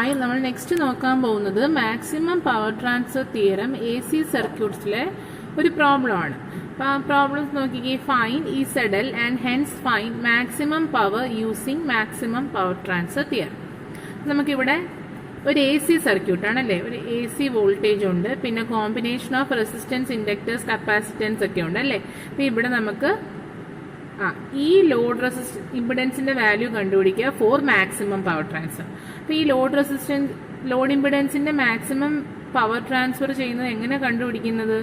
Hi, നമ്മൾ next നോക്കാൻ പോകുന്നത് maximum power transfer theorem A C സർക്യൂട്ട്സിലെ ഒരു പ്രോബ്ലമാണ്. അപ്പോൾ ആ പ്രോബ്ലംസ് നോക്കിക്കേ. Find Z L and hence find maximum power using maximum power transfer theorem. നമുക്കിവിടെ ഒരു എ സി സർക്യൂട്ടാണ് അല്ലേ, ഒരു എ സി വോൾട്ടേജ് ഉണ്ട്, പിന്നെ combination of resistance, inductors, capacitance ഒക്കെ ഉണ്ട് അല്ലേ. അപ്പോൾ ഇവിടെ നമുക്ക് ഈ ലോഡ് ഇമ്പിഡൻസിന്റെ വാല്യൂ കണ്ടുപിടിക്കുക ഫോർ മാക്സിമം പവർ ട്രാൻസ്ഫർ. അപ്പോൾ ഈ ലോഡ് ഇമ്പിഡൻസിന്റെ മാക്സിമം പവർ ട്രാൻസ്ഫർ ചെയ്യുന്നത് എങ്ങനെ കണ്ടുപിടിക്കുന്നത്?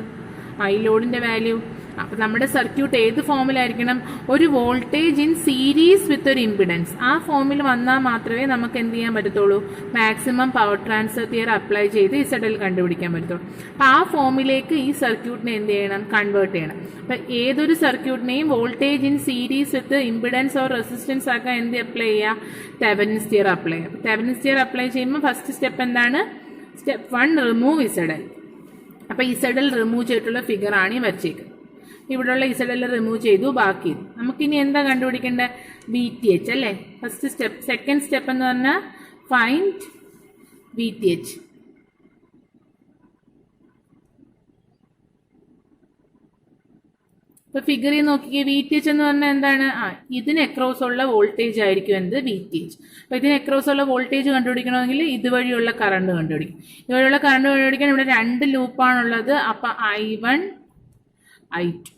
ഈ ലോഡിന്റെ വാല്യൂ. അപ്പോൾ നമ്മുടെ സർക്യൂട്ട് ഏത് ഫോമിലായിരിക്കണം? ഒരു വോൾട്ടേജ് ഇൻ സീരീസ് വിത്ത് ഒരു ഇമ്പിഡൻസ്. ആ ഫോമിൽ വന്നാൽ മാത്രമേ നമുക്ക് എന്ത് ചെയ്യാൻ പറ്റത്തുള്ളൂ? Maximum power transfer theorem apply ചെയ്ത് ഇസെഡൽ കണ്ടുപിടിക്കാൻ പറ്റത്തുള്ളൂ. അപ്പോൾ ആ ഫോമിലേക്ക് ഈ സർക്യൂട്ടിനെ എന്ത് ചെയ്യണം? കൺവേർട്ട് ചെയ്യണം. അപ്പം ഏതൊരു സർക്യൂട്ടിനെയും voltage in series with impedance or resistance ആക്കാൻ എന്ത് അപ്ലൈ ചെയ്യുക? തെവെനിൻസ് തിയറം അപ്ലൈ ചെയ്യുക. തെവെനിൻസ് തിയറം അപ്ലൈ ചെയ്യുമ്പോൾ ഫസ്റ്റ് സ്റ്റെപ്പ് എന്താണ്? Step 1, remove Z L. അപ്പോൾ ഇസെഡൽ റിമൂവ് ചെയ്തിട്ടുള്ള ഫിഗറാണ് ഈ വരച്ചേക്കുന്നത്. ഇവിടെയുള്ള ഇസെഡൽ റിമൂവ് ചെയ്തു, ബാക്കി നമുക്കിനി എന്താ കണ്ടുപിടിക്കേണ്ടത്? VTH അല്ലേ ഫസ്റ്റ് സ്റ്റെപ്പ്. സെക്കൻഡ് സ്റ്റെപ്പ് എന്ന് പറഞ്ഞാൽ ഫൈൻഡ് VTH. ഇപ്പൊ ഫിഗറിൽ നോക്കിക്കേ. VTH എന്ന് പറഞ്ഞാൽ എന്താണ്? ഇതിന് അക്രോസ് ഉള്ള വോൾട്ടേജ് ആയിരിക്കും എന്ത്? VTH. അപ്പൊ ഇതിന് അക്രോസ് ഉള്ള വോൾട്ടേജ് കണ്ടുപിടിക്കണമെങ്കിൽ ഇതുവഴിയുള്ള കറണ്ട് കണ്ടുപിടിക്കും. ഇതുവഴിയുള്ള കറണ്ട് കണ്ടുപിടിക്കാൻ ഇവിടെ 2 ലൂപ്പാണുള്ളത്. അപ്പൊ I1 I2.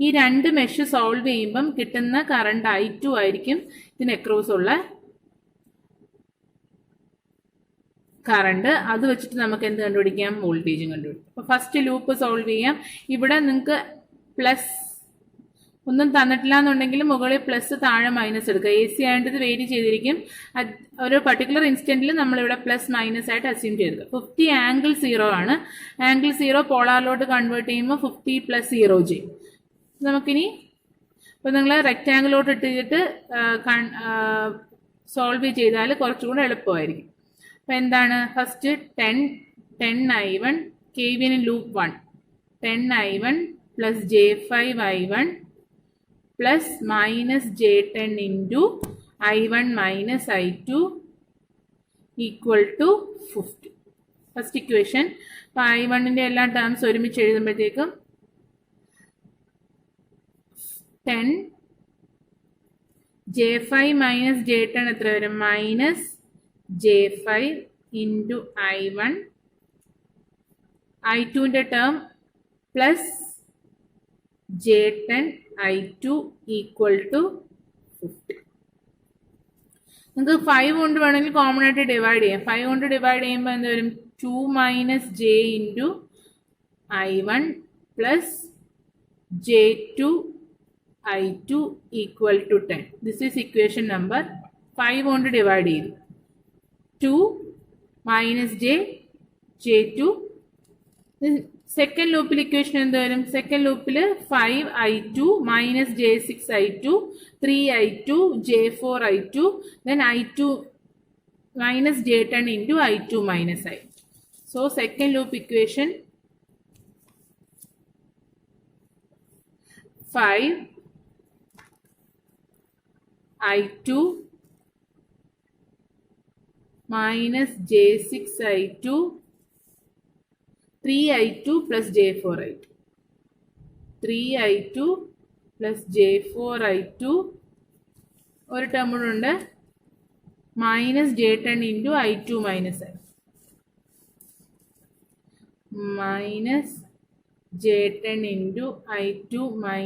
ഈ 2 മെഷ് സോൾവ് ചെയ്യുമ്പം കിട്ടുന്ന കറണ്ട് I2 ആയിരിക്കും ഇതിന് അക്രോസ് ഉള്ള കറണ്ട്. അത് വെച്ചിട്ട് നമുക്ക് എന്ത് കണ്ടുപിടിക്കാം? വോൾട്ടേജും കണ്ടുപിടിക്കാം. അപ്പോൾ ഫസ്റ്റ് ലൂപ്പ് സോൾവ് ചെയ്യാം. ഇവിടെ നിങ്ങൾക്ക് പ്ലസ് ഒന്നും തന്നിട്ടില്ല എന്നുണ്ടെങ്കിൽ മുകളിൽ പ്ലസ്, താഴെ മൈനസ് എടുക്കുക. AC ആയതുകൊണ്ട് ഇത് വേരി ചെയ്തിരിക്കും. ഒരു പർട്ടിക്കുലർ ഇൻസ്റ്റന്റിൽ നമ്മളിവിടെ പ്ലസ് മൈനസ് ആയിട്ട് അസ്യൂം ചെയ്തെടുക്കുക. 50 ആംഗിൾ 0 ആണ്. ആംഗിൾ 0 പോളാറിലോട്ട് കൺവേർട്ട് ചെയ്യുമ്പോൾ 50 + 0 ചെയ്യും. നമുക്കിനി ഇപ്പോൾ നിങ്ങൾ റെക്റ്റാങ്കിളോട്ട് ഇട്ടിട്ട് സോൾവ് ചെയ്താൽ കുറച്ചുകൂടെ എളുപ്പമായിരിക്കും. അപ്പോൾ എന്താണ്? First 10 I1 KVL loop 1 10 I1 + J5 I1 + -J10 into I1 - I2 = 50. First equation. അപ്പോൾ I1ന്റെ എല്ലാ ടേംസ് ഒരുമിച്ച് എഴുതുമ്പോഴത്തേക്കും 10 J5 - J10 എത്ര വരും? -J5 into I1, I2ന്റെ term plus J10 I2 = 50. നിങ്ങൾക്ക് 5 കൊണ്ട് വേണമെങ്കിൽ കോമൺ ആയിട്ട് ഡിവൈഡ് ചെയ്യാം. 5 കൊണ്ട് ഡിവൈഡ് ചെയ്യുമ്പോൾ എന്ത് വരും? 2 - J into I1 + J2 I2 = 10. This is equation number 5 കൊണ്ട് ഡിവൈഡ് ചെയ്തു. 2 - J J2. സെക്കൻഡ് ലൂപ്പിൽ ഇക്വേഷൻ എന്ത് വരും? സെക്കൻഡ് ലൂപ്പിൽ 5 I2 - J6 I2 3 I2 J4 I2 then I2 - J10 into I2 - I. So second loop equation 5 I2 - J6 I2 3 I2 + J4 I2 3 I2 + J4 I2 ഒരു term കൂടെ ഉണ്ട് -J10 into I2 - I -J10 into I2 - I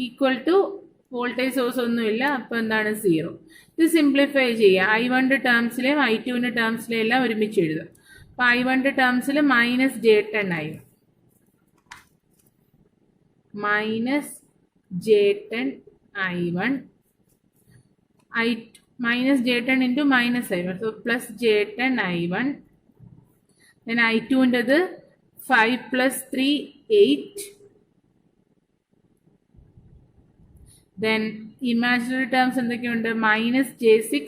= voltage source ഒന്നുമില്ല. അപ്പോൾ എന്താണ്? 0. ഇത് simplify ചെയ്യുക. I1ന്റെ ടേംസിലെയും I2ന്റെ ടേംസിലെയും എല്ലാം ഒരുമിച്ച് എഴുതുക. അപ്പോൾ I1ന്റെ ടേംസിൽ -J10 I1 -J10 I1 -J10 into -I1 so plus J10 I1 then I2ൻ്റെത് 5 + 3 8 then imaginary terms എന്തൊക്കെയുണ്ട്? -J6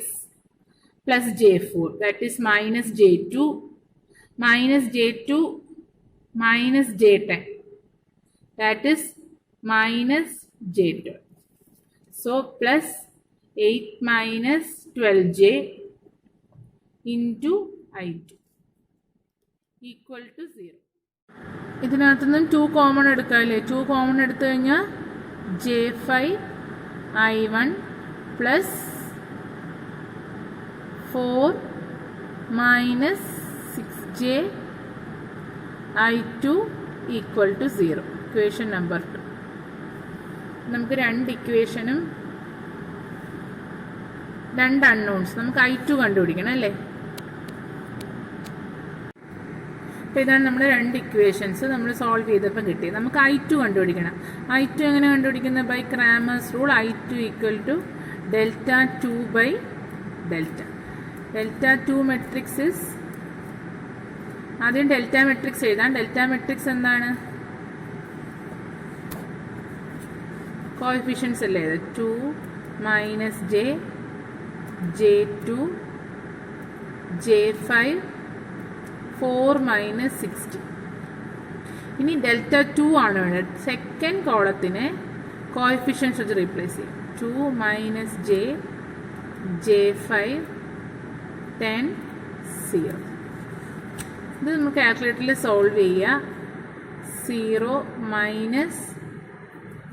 + J4 that is -J2 -J2 -J10 that is -J12. So plus 8 minus 12J into I2 equal to 0. ഇതിനകത്തു നിന്നും 2 common എടുക്കാം അല്ലേ? 2 common എടുത്തു കഴിഞ്ഞാൽ J5I1 plus 4 minus 6JI2 equal to 0. Equation number 2. നമുക്ക് രണ്ട് ഇക്വേഷനും രണ്ട് അൺനോൺസ്. നമുക്ക് I2 കണ്ടുപിടിക്കണം അല്ലേ? അപ്പോൾ ഇതാണ് നമ്മുടെ രണ്ട് ഇക്വേഷൻസ് നമ്മൾ സോൾവ് ചെയ്തപ്പോൾ കിട്ടിയത്. നമുക്ക് I2 കണ്ടുപിടിക്കണം. I2 എങ്ങനെ കണ്ടുപിടിക്കുന്നത്? By Cramer's rule. I2 equal to Δ2 by delta. Δ2 matrix is, ആദ്യം ഡെൽറ്റ മെട്രിക്സ് എഴുതാം. ഡെൽറ്റ മെട്രിക്സ് എന്താണ്? കോഎഫിഷ്യൻസ് അല്ലേ ഇത്? 2 minus J, J2, J5, 4 minus 60. ഇനി Δ2 ആണ് വേണ്ടത്. സെക്കൻഡ് കോളത്തിനെ കോഎഫിഷ്യൻസ് വെച്ച് റീപ്ലേസ് ചെയ്യും. 2 മൈനസ് J, J5, 10, 0. ഇത് നമുക്ക് കാൽക്കുലേറ്ററിൽ സോൾവ് ചെയ്യുക. 0 minus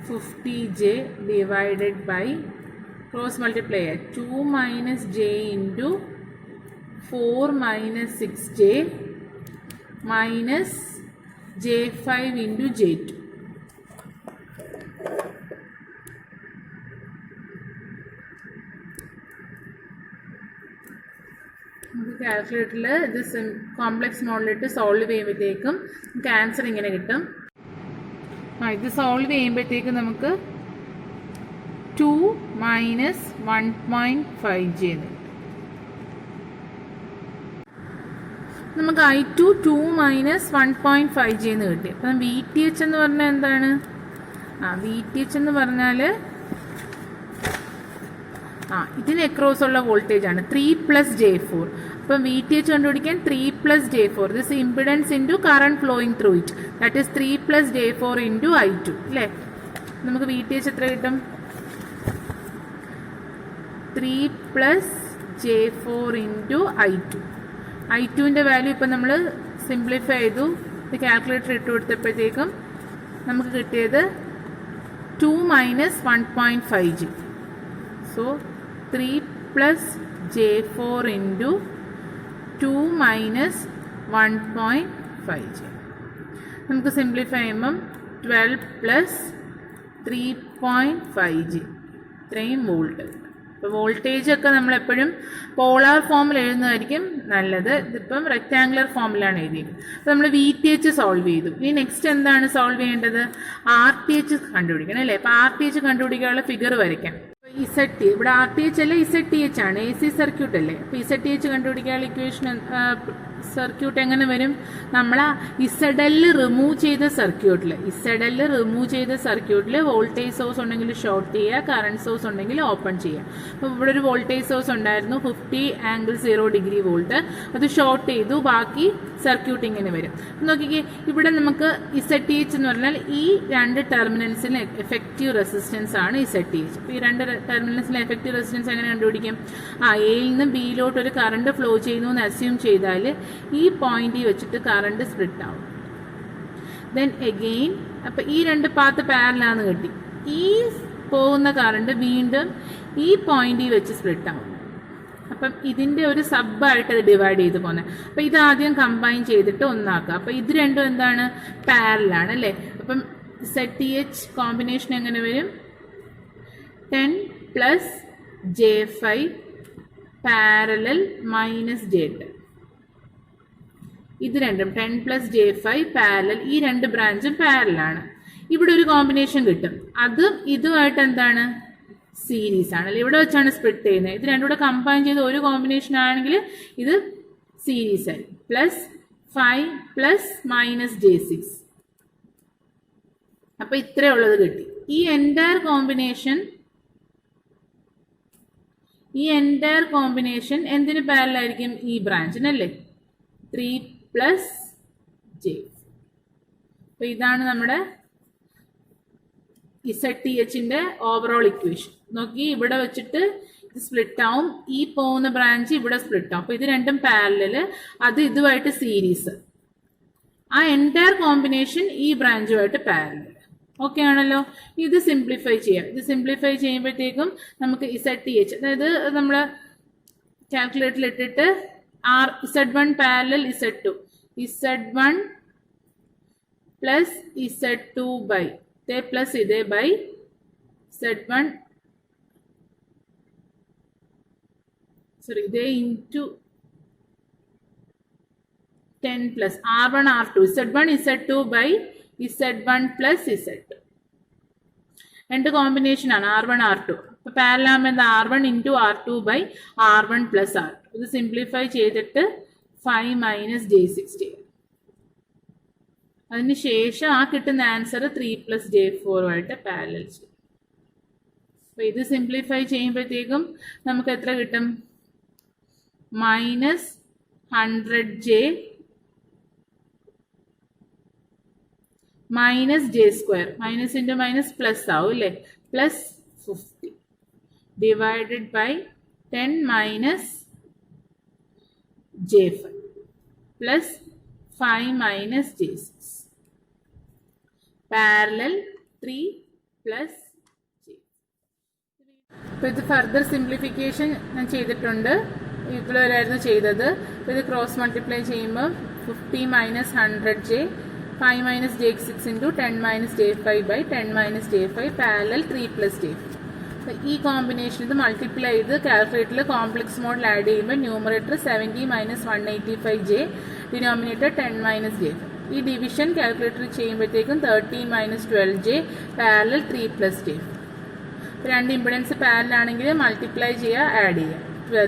50J divided by cross multiply ചെയ്യുക. 2 minus J into 4 minus 6J minus J5 into J2. നമുക്ക് കാൽക്കുലേറ്ററിൽ ഇത് കോംപ്ലക്സ് മോഡലിട്ട് സോൾവ് ചെയ്യുമ്പോഴത്തേക്കും നമുക്ക് ആൻസർ ഇങ്ങനെ കിട്ടും. ഇത് സോൾവ് ചെയ്യുമ്പോഴത്തേക്കും നമുക്ക് 2 മൈനസ് 1.5J എന്ന്. നമുക്ക് I2 2 മൈനസ് 1.5J എന്ന് കിട്ടി. അപ്പം VTH എന്ന് പറഞ്ഞാൽ എന്താണ്? VTH എന്ന് പറഞ്ഞാൽ ഇതിന് അക്രോസ് ഉള്ള വോൾട്ടേജ് ആണ് 3 പ്ലസ് J4. അപ്പം VTH കണ്ടുപിടിക്കാൻ 3 plus J4, this impedance into current flowing through it, that is 3 plus J4 into I2 അല്ലേ? നമുക്ക് VTH എത്ര കിട്ടും? 3 plus J4 into I2. I2ൻ്റെ value ഇപ്പം നമ്മൾ സിംപ്ലിഫൈ ചെയ്തു. ഇത് കാൽക്കുലേറ്റർ ഇട്ട് കൊടുത്തപ്പോഴത്തേക്കും നമുക്ക് കിട്ടിയത് 2 minus 1.5J. So 3 plus J4 into 2 minus 1.5J. നമുക്ക് സിംപ്ലിഫൈ ചെയ്യുമ്പം 12 പ്ലസ് 3.5J, ഇത്രയും വോൾട്ട്. ഇപ്പോൾ വോൾട്ടേജ് ഒക്കെ നമ്മളെപ്പോഴും പോളാർ ഫോമിൽ എഴുതുന്നതായിരിക്കും നല്ലത്. ഇതിപ്പം റെക്റ്റാങ്കുലർ ഫോമിലാണ് എഴുതിയത്. അപ്പോൾ നമ്മൾ VTH സോൾവ് ചെയ്തു. ഇനി നെക്സ്റ്റ് എന്താണ് സോൾവ് ചെയ്യേണ്ടത്? RTH കണ്ടുപിടിക്കണം അല്ലേ? അപ്പോൾ RTH കണ്ടുപിടിക്കാനുള്ള ഫിഗർ വരയ്ക്കാം. ZT, ഇവിടെ RTH അല്ല ZTH ആണ്, AC സർക്യൂട്ട് അല്ലേ? അപ്പോൾ ZTH കണ്ടുപിടിക്കാനുള്ള ഇക്വേഷൻ സർക്യൂട്ട് എങ്ങനെ വരും? നമ്മൾ ZL റിമൂവ് ചെയ്ത സർക്യൂട്ടിൽ വോൾട്ടേജ് സോഴ്സ് ഉണ്ടെങ്കിൽ ഷോർട്ട് ചെയ്യുക, കറണ്ട് സോഴ്സ് ഉണ്ടെങ്കിൽ ഓപ്പൺ ചെയ്യുക. അപ്പോൾ ഇവിടെ ഒരു വോൾട്ടേജ് സോഴ്സ് ഉണ്ടായിരുന്നു 50∠0 വോൾട്ട്. അത് ഷോർട്ട് ചെയ്തു. ബാക്കി സർക്യൂട്ട് ഇങ്ങനെ വരും. നോക്കിക്കേ, ഇവിടെ നമുക്ക് ZTH എന്ന് പറഞ്ഞാൽ ഈ രണ്ട് ടെർമിനൽസിന് എഫക്റ്റീവ് റെസിസ്റ്റൻസ് ആണ് ZTH. അപ്പോൾ ഈ രണ്ട് ടെർമിനൽസിലെ എഫക്റ്റീവ് റെസിസ്റ്റൻസ് എങ്ങനെ കണ്ടുപിടിക്കും? എയിൽ നിന്ന് ബിയിലോട്ട് ഒരു കറണ്ട് ഫ്ലോ ചെയ്യുന്നു എന്ന് അസ്യൂം ചെയ്താൽ ഈ പോയിന്റിൽ വെച്ചിട്ട് കറണ്ട് സ്പ്ലിറ്റ് ആവും. ദെൻ എഗെയിൻ, അപ്പം ഈ രണ്ട് പാത്ത് പാരലാന്ന് കിട്ടി. ഈ പോകുന്ന കറണ്ട് വീണ്ടും ഈ പോയിന്റിൽ വെച്ച് സ്പ്ലിറ്റ് ആവും. അപ്പം ഇതിൻ്റെ ഒരു സബ്ബായിട്ട് അത് ഡിവൈഡ് ചെയ്ത് പോകുന്നത്. അപ്പം ഇത് ആദ്യം കമ്പൈൻ ചെയ്തിട്ട് ഒന്നാക്കുക. അപ്പം ഇത് രണ്ടും എന്താണ്? പാരലാണ് അല്ലേ? അപ്പം ZTH കോമ്പിനേഷൻ എങ്ങനെ വരും? 10 plus J5 parallel minus J10. ഇത് രണ്ടും 10 പ്ലസ് J5 പാരലൽ, ഈ രണ്ട് ബ്രാഞ്ചും പാരലാണ്. ഇവിടെ ഒരു കോമ്പിനേഷൻ കിട്ടും. അതും ഇതുമായിട്ട് എന്താണ്? സീരീസ് ആണ് അല്ലേ? ഇവിടെ വെച്ചാണ് സ്പ്ലിറ്റ് ചെയ്യുന്നത്. ഇത് രണ്ടും കൂടെ കമ്പൈൻ ചെയ്ത് ഒരു കോമ്പിനേഷൻ ആണെങ്കിൽ ഇത് സീരീസ് ആയി. Plus 5 plus minus J6. അപ്പൊ ഇത്രയുള്ളത് കിട്ടി. ഈ എൻറ്റയർ കോമ്പിനേഷൻ എന്തിന് പാരലായിരിക്കും? ഈ ബ്രാഞ്ചിനല്ലേ? 3 പ്ലസ് J. അപ്പൊ ഇതാണ് നമ്മുടെ ZTHന്റെ ഓവറോൾ ഇക്വേഷൻ. നോക്കി, ഇവിടെ വെച്ചിട്ട് സ്പ്ലിറ്റ് ആവും, ഈ പോകുന്ന ബ്രാഞ്ച് ഇവിടെ സ്പ്ലിറ്റ് ആവും. അപ്പൊ ഇത് രണ്ടും പാരലല്, അത് ഇതുമായിട്ട് സീരീസ്, ആ എൻറ്റയർ കോമ്പിനേഷൻ ഈ ബ്രാഞ്ചുമായിട്ട് പാരലൽ. ഓക്കെ ആണല്ലോ. ഇത് സിംപ്ലിഫൈ ചെയ്യാം. ഇത് സിംപ്ലിഫൈ ചെയ്യുമ്പോഴത്തേക്കും നമുക്ക് ZTH, അതായത് നമ്മൾ കാൽക്കുലേറ്ററിൽ ഇട്ടിട്ട് Z1 parallel Z2, Z1 plus Z2 by ഇതേ പ്ലസ് ഇതേ ബൈ Z1 ഇതേ into 10 plus R1 R2 Z1 Z2 by Z1 plus Z2. രണ്ട് കോമ്പിനേഷൻ ആണ് R1 R2. അപ്പൊ പാരലൽ ആകുമ്പോൾ എന്താ R1 into R2 by R1 plus R2. ഇത് simplify ചെയ്തിട്ട് 5 മൈനസ് J60. അതിനുശേഷം ആ കിട്ടുന്ന ആൻസർ 3 പ്ലസ് J4 ആയിട്ട് പാരലൽ ചെയ്യും. അപ്പൊ ഇത് സിംപ്ലിഫൈ ചെയ്യുമ്പോഴത്തേക്കും നമുക്ക് എത്ര കിട്ടും? Minus 100J minus J², minus into minus plus ആവും അല്ലേ, plus 50 divided by 10 minus J5 plus 5 minus J6 parallel 3 plus J. അപ്പോൾ ഇത് ഫർദർ സിംപ്ലിഫിക്കേഷൻ ഞാൻ ചെയ്തിട്ടുണ്ട്, ഇതിലായിരുന്നു ചെയ്തത്. അപ്പോൾ ഇത് ക്രോസ് മൾട്ടിപ്ലൈ ചെയ്യുമ്പോൾ 50 minus 100J 5 minus J6 into 10 minus J5 by 10 minus J5 parallel 3 plus J5. ഈ കോമ്പിനേഷൻ ഇത് മൾട്ടിപ്ലൈ ചെയ്ത് കാൽക്കുലേറ്ററിൽ കോംപ്ലക്സ് മോഡിൽ ആഡ് ചെയ്യുമ്പോൾ numerator 70 minus 185J, denominator 10 minus J5. ഈ ഡിവിഷൻ കാൽക്കുലേറ്ററിൽ ചെയ്യുമ്പോഴത്തേക്കും 13 minus 12J parallel 3 plus J5. രണ്ട് impedance parallel ആണെങ്കിൽ multiply ചെയ്യുക, ആഡ് ചെയ്യുക.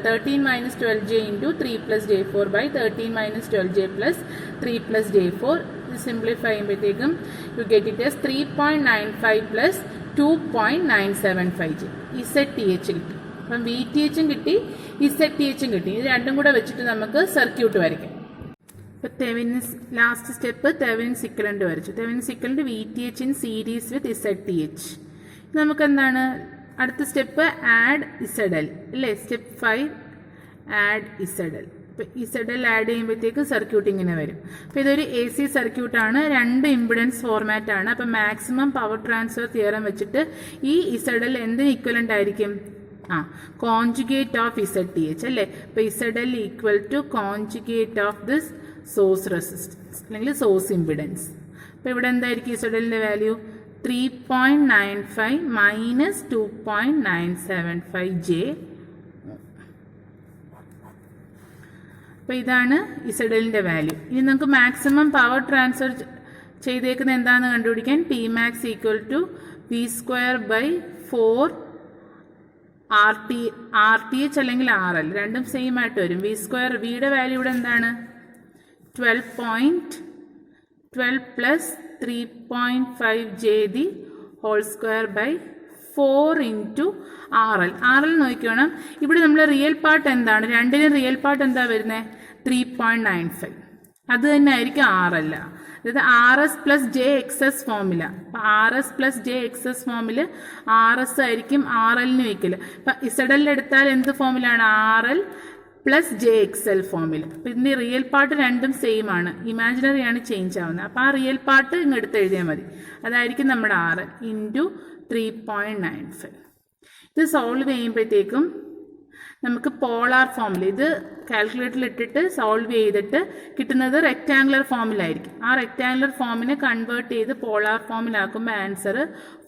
13 minus 12J into 3 plus J4 by 13 minus 12J plus 3 plus J4. Simplify ചെയ്യുമ്പോഴത്തേക്കും you get it as 3.95 plus 2.975J. ZTH കിട്ടി. അപ്പം VTHും കിട്ടി, ZTHും കിട്ടി. ഇത് രണ്ടും കൂടെ വെച്ചിട്ട് നമുക്ക് സർക്യൂട്ട് വരയ്ക്കാം. ഇപ്പം Thevenin's last step Thevenin's equivalent വരച്ചു. Thevenin's equivalent VTH in series with ZTH. നമുക്ക് എന്താണ് അടുത്ത സ്റ്റെപ്പ്? ആഡ് ZL അല്ലേ. Step 5 add ZL. ഇപ്പം ZL ആഡ് ചെയ്യുമ്പോഴത്തേക്ക് സർക്യൂട്ട് ഇങ്ങനെ വരും. അപ്പോൾ ഇതൊരു AC സർക്യൂട്ടാണ്, രണ്ട് ഇമ്പിഡൻസ് ഫോർമാറ്റ് ആണ്. അപ്പം മാക്സിമം പവർ ട്രാൻസ്ഫർ തിയറം വെച്ചിട്ട് ഈ ZL എന്തിന് ഇക്വലന്റ് ആയിരിക്കും? കോൺജുഗേറ്റ് ഓഫ് ZTH അല്ലേ. അപ്പോൾ ZL equal to conjugate of this source resistance അല്ലെങ്കിൽ സോഴ്സ് ഇമ്പിഡൻസ്. അപ്പോൾ ഇവിടെ എന്തായിരിക്കും ZLന്റെ വാല്യൂ? 3.95 minus 2.975J. അപ്പോൾ ഇതാണ് ZLന്റെ വാല്യൂ. ഇനി നമുക്ക് മാക്സിമം പവർ ട്രാൻസ്ഫർ ചെയ്തേക്കുന്നത് എന്താണെന്ന് കണ്ടുപിടിക്കാൻ Pmax equal to V² by 4 RTH അല്ലെങ്കിൽ RL, രണ്ടും സെയിം ആയിട്ട് വരും. V², വിയുടെ വാല്യൂ ഇവിടെ എന്താണ്? 12 plus 3.5J the whole square by 4 into RL. RL നോക്കിക്കണം, ഇവിടെ നമ്മൾ റിയൽ പാർട്ട് എന്താണ്? രണ്ടിനും റിയൽ പാർട്ട് എന്താ വരുന്നത്? 3.95. അത് തന്നെ ആയിരിക്കും RL. അതായത് RS പ്ലസ് JXS ഫോമില. അപ്പം RS പ്ലസ് JXS ഫോമിൽ RS ആയിരിക്കും RLന് വയ്ക്കല്. അപ്പം ZL എടുത്താൽ എന്ത് ഫോമിലാണ്? RL പ്ലസ് JXL ഫോമിൽ. അപ്പം ഇതിൻ്റെ റിയൽ പാർട്ട് രണ്ടും സെയിം ആണ്, ഇമാജിനറി ആണ് ചേഞ്ച് ആവുന്നത്. അപ്പോൾ ആ റിയൽ പാർട്ട് ഇങ്ങ് എടുത്ത് എഴുതിയാൽ മതി. അതായിരിക്കും നമ്മുടെ RL ഇൻറ്റു 3.95. ഇത് സോൾവ് ചെയ്യുമ്പോഴത്തേക്കും നമുക്ക് പോളാർ ഫോമിൽ, ഇത് കാൽക്കുലേറ്ററിൽ ഇട്ടിട്ട് സോൾവ് ചെയ്തിട്ട് കിട്ടുന്നത് റെക്റ്റാങ്കുലർ ഫോമിലായിരിക്കും. ആ റെക്റ്റാങ്കുലർ ഫോമിനെ കൺവേർട്ട് ചെയ്ത് പോളാർ ഫോമിലാക്കുമ്പോൾ ആൻസർ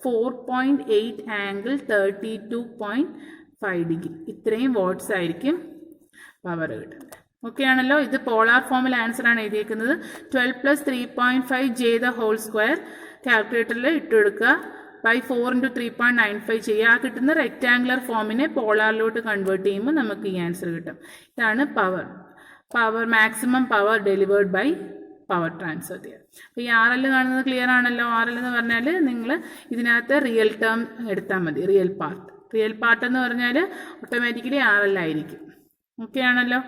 4.8 ആംഗിൾ 32.5 ഡിഗ്രി. ഇത്രയും വാട്ട്സ് ആയിരിക്കും പവർ കിട്ടുന്നത്. ഓക്കെ ആണല്ലോ. ഇത് പോളാർ ഫോമിൽ ആൻസർ ആണ് എഴുതിയിരിക്കുന്നത്. 12 plus 3.5J the whole square കാൽക്കുലേറ്ററിൽ ഇട്ടുകൊടുക്കുക, ബൈ 4 into 3.95 ചെയ്യുക. ആ കിട്ടുന്ന റെക്റ്റാങ്കുലർ ഫോമിനെ പോളാറിലോട്ട് കൺവേർട്ട് ചെയ്യുമ്പോൾ നമുക്ക് ഈ ആൻസർ കിട്ടും. ഇതാണ് power maximum power delivered by power transfer theorem. അപ്പോൾ ഈ RL കാണുന്നത് ക്ലിയർ ആണല്ലോ. RL എന്ന് പറഞ്ഞാൽ നിങ്ങൾ ഇതിനകത്ത് റിയൽ ടേം എടുത്താൽ മതി. റിയൽ പാർട്ട് എന്ന് പറഞ്ഞാൽ ഓട്ടോമാറ്റിക്കലി RL ആയിരിക്കും. ഓക്കെ ആണല്ലോ.